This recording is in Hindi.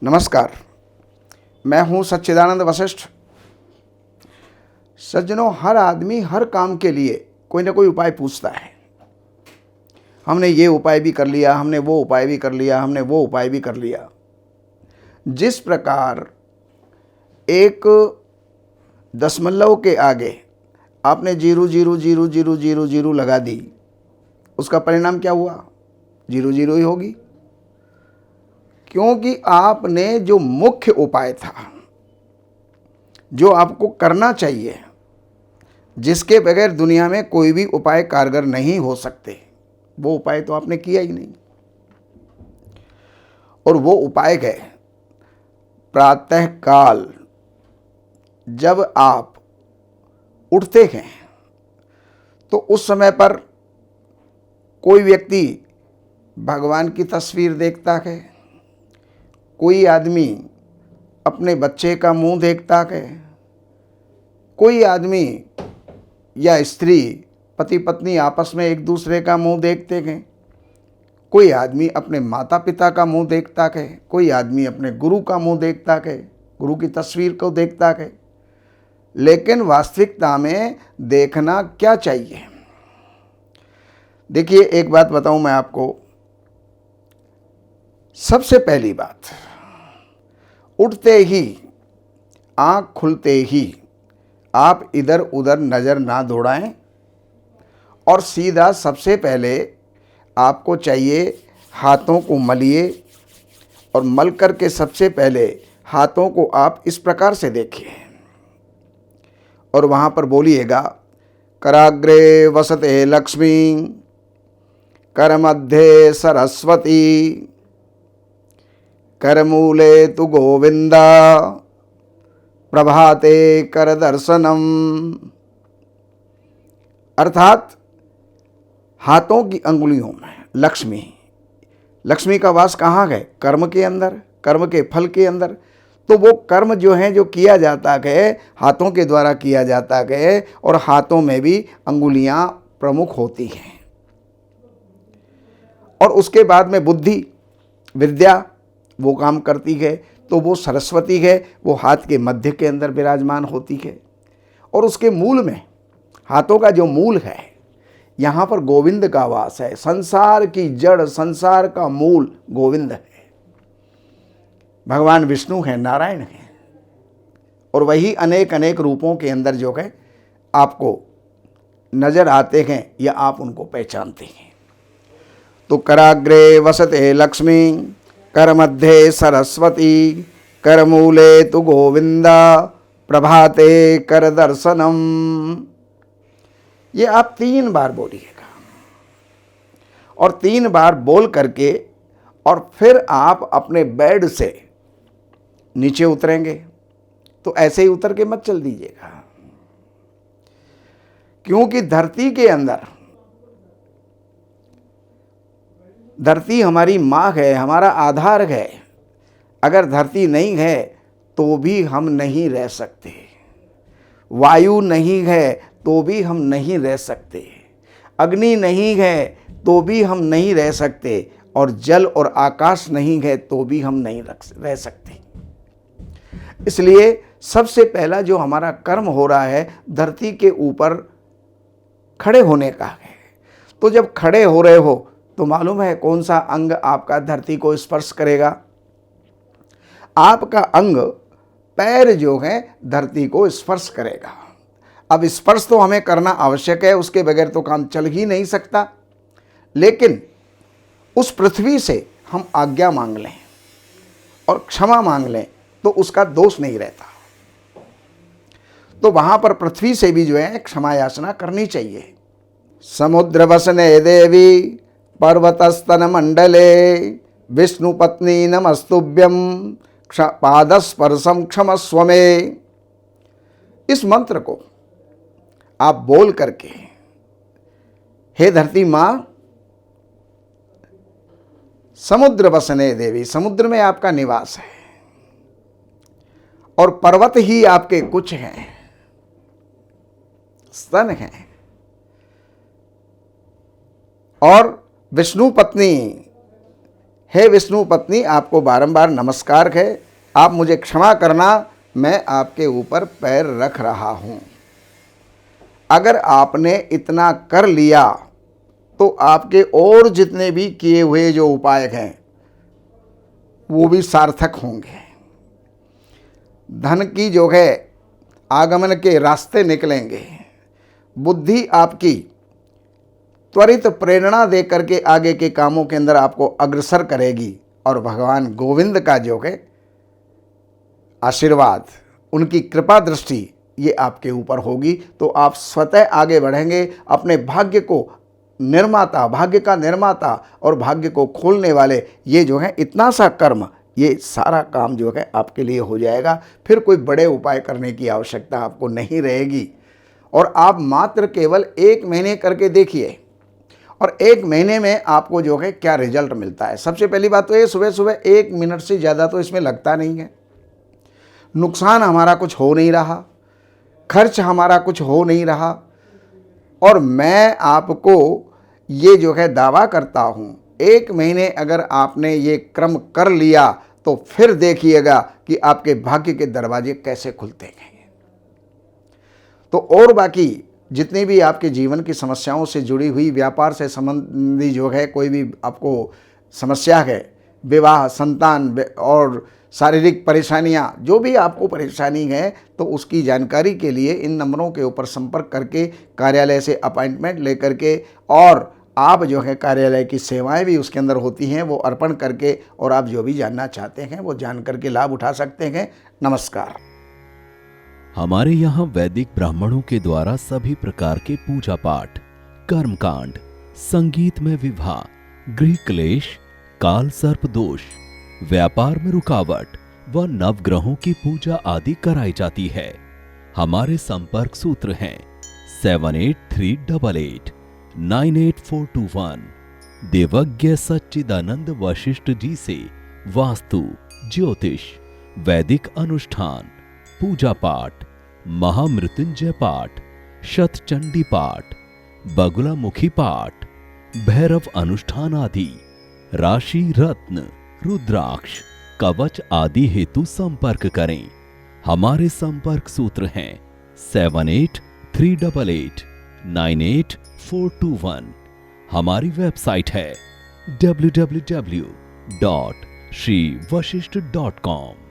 नमस्कार, मैं हूं सच्चिदानंद वशिष्ठ। सज्जनों, हर आदमी हर काम के लिए कोई ना कोई उपाय पूछता है। हमने ये उपाय भी कर लिया, हमने वो उपाय भी कर लिया, हमने वो उपाय भी कर लिया। जिस प्रकार एक दशमलव के आगे आपने 0.00000 लगा दी, उसका परिणाम क्या हुआ? 0 ही होगी, क्योंकि आपने जो मुख्य उपाय था, जो आपको करना चाहिए, जिसके बगैर दुनिया में कोई भी उपाय कारगर नहीं हो सकते, वो उपाय तो आपने किया ही नहीं। और वो उपाय है प्रातः काल जब आप उठते हैं तो उस समय पर कोई व्यक्ति भगवान की तस्वीर देखता है, कोई आदमी अपने बच्चे का मुंह देखता है, कोई आदमी या स्त्री पति पत्नी आपस में एक दूसरे का मुंह देखते हैं, कोई आदमी अपने माता पिता का मुंह देखता है, कोई आदमी अपने गुरु का मुंह देखता है, गुरु की तस्वीर को देखता है। लेकिन वास्तविकता में देखना क्या चाहिए? देखिए, एक बात बताऊं मैं आपको। सबसे पहली बात, उठते ही, आंख खुलते ही आप इधर उधर नज़र ना दौड़ाएं और सीधा सबसे पहले आपको चाहिए हाथों को मलिए, और मल करके सबसे पहले हाथों को आप इस प्रकार से देखिए और वहाँ पर बोलिएगा, कराग्रे वसते लक्ष्मी, करमध्ये सरस्वती, करमूले तु गोविंदा, प्रभाते कर दर्शनम। अर्थात हाथों की अंगुलियों में लक्ष्मी का वास कहाँ है? कर्म के अंदर, कर्म के फल के अंदर। तो वो कर्म जो है, जो किया जाता है, हाथों के द्वारा किया जाता है, और हाथों में भी अंगुलियां प्रमुख होती हैं। और उसके बाद में बुद्धि, विद्या वो काम करती है, तो वो सरस्वती है, वो हाथ के मध्य के अंदर विराजमान होती है। और उसके मूल में, हाथों का जो मूल है, यहाँ पर गोविंद का वास है। संसार की जड़, संसार का मूल गोविंद है, भगवान विष्णु है, नारायण है। और वही अनेक अनेक रूपों के अंदर जो है आपको नजर आते हैं या आप उनको पहचानते हैं। तो कराग्रे वसते लक्ष्मी, कर मध्ये सरस्वती, कर मूले तु गोविंदा, प्रभाते कर दर्शनम। ये आप 3 बार बोलिएगा, और 3 बार बोल करके और फिर आप अपने बेड से नीचे उतरेंगे। तो ऐसे ही उतर के मत चल दीजिएगा, क्योंकि धरती के अंदर, धरती हमारी माँ है, हमारा आधार है। अगर धरती नहीं है तो भी हम नहीं रह सकते, वायु नहीं है तो भी हम नहीं रह सकते, अग्नि नहीं है तो भी हम नहीं रह सकते, और जल और आकाश नहीं है तो भी हम नहीं रह सकते। इसलिए सबसे पहला जो हमारा कर्म हो रहा है, धरती के ऊपर खड़े होने का है। तो जब खड़े हो रहे हो तो मालूम है कौन सा अंग आपका धरती को स्पर्श करेगा? आपका अंग, पैर जो है, धरती को स्पर्श करेगा। अब स्पर्श तो हमें करना आवश्यक है, उसके बगैर तो काम चल ही नहीं सकता। लेकिन उस पृथ्वी से हम आज्ञा मांग लें और क्षमा मांग लें तो उसका दोष नहीं रहता। तो वहां पर पृथ्वी से भी जो है क्षमा याचना करनी चाहिए। समुद्र वसने देवी, पर्वतस्तन मंडले, विष्णु पत्नी नमस्तुभ्यम, पादस्पर्शम क्षमस्व में। इस मंत्र को आप बोल करके, हे धरती माँ, समुद्र वसने देवी, समुद्र में आपका निवास है, और पर्वत ही आपके कुछ हैं, स्तन हैं, और विष्णु पत्नी हे विष्णु पत्नी, आपको बारंबार नमस्कार है, आप मुझे क्षमा करना, मैं आपके ऊपर पैर रख रहा हूँ। अगर आपने इतना कर लिया तो आपके और जितने भी किए हुए जो उपाय हैं वो भी सार्थक होंगे। धन की जो है आगमन के रास्ते निकलेंगे। बुद्धि आपकी त्वरित प्रेरणा दे करके आगे के कामों के अंदर आपको अग्रसर करेगी और भगवान गोविंद का जो है आशीर्वाद, उनकी कृपा दृष्टि ये आपके ऊपर होगी तो आप स्वतः आगे बढ़ेंगे। अपने भाग्य को निर्माता, भाग्य का निर्माता और भाग्य को खोलने वाले ये जो है इतना सा कर्म, ये सारा काम जो है आपके लिए हो जाएगा। फिर कोई बड़े उपाय करने की आवश्यकता आपको नहीं रहेगी। और आप मात्र केवल 1 महीने करके देखिए और 1 महीने में आपको जो है क्या रिजल्ट मिलता है। सबसे पहली बात तो ये, सुबह सुबह 1 मिनट से ज़्यादा तो इसमें लगता नहीं है। नुकसान हमारा कुछ हो नहीं रहा, खर्च हमारा कुछ हो नहीं रहा। और मैं आपको ये जो है दावा करता हूँ, 1 महीने अगर आपने ये क्रम कर लिया तो फिर देखिएगा कि आपके भाग्य के दरवाजे कैसे खुलते हैं। तो और बाकी जितनी भी आपके जीवन की समस्याओं से जुड़ी हुई, व्यापार से संबंधी जो है कोई भी आपको समस्या है, विवाह, संतान और शारीरिक परेशानियां, जो भी आपको परेशानी है, तो उसकी जानकारी के लिए इन नंबरों के ऊपर संपर्क करके कार्यालय से अपॉइंटमेंट लेकर के, और आप जो है कार्यालय की सेवाएं भी उसके अंदर होती हैं वो अर्पण करके, और आप जो भी जानना चाहते हैं वो जान करके लाभ उठा सकते हैं। नमस्कार। हमारे यहाँ वैदिक ब्राह्मणों के द्वारा सभी प्रकार के पूजा पाठ, कर्मकांड, संगीत में विवाह, गृह क्लेश, काल सर्प दोष, व्यापार में रुकावट व नवग्रहों की पूजा आदि कराई जाती है। हमारे संपर्क सूत्र हैं 7838898421। देवज्ञ सच्चिदानंद वशिष्ठ जी से वास्तु, ज्योतिष, वैदिक अनुष्ठान, पूजा पाठ, महामृत्युंजय पाठ, शतचंडी पाठ, बगुलामुखी पाठ, भैरव अनुष्ठान आदि, राशि रत्न, रुद्राक्ष, कवच आदि हेतु संपर्क करें। हमारे संपर्क सूत्र हैं 7838898421। हमारी वेबसाइट है www.shrivashishth.com।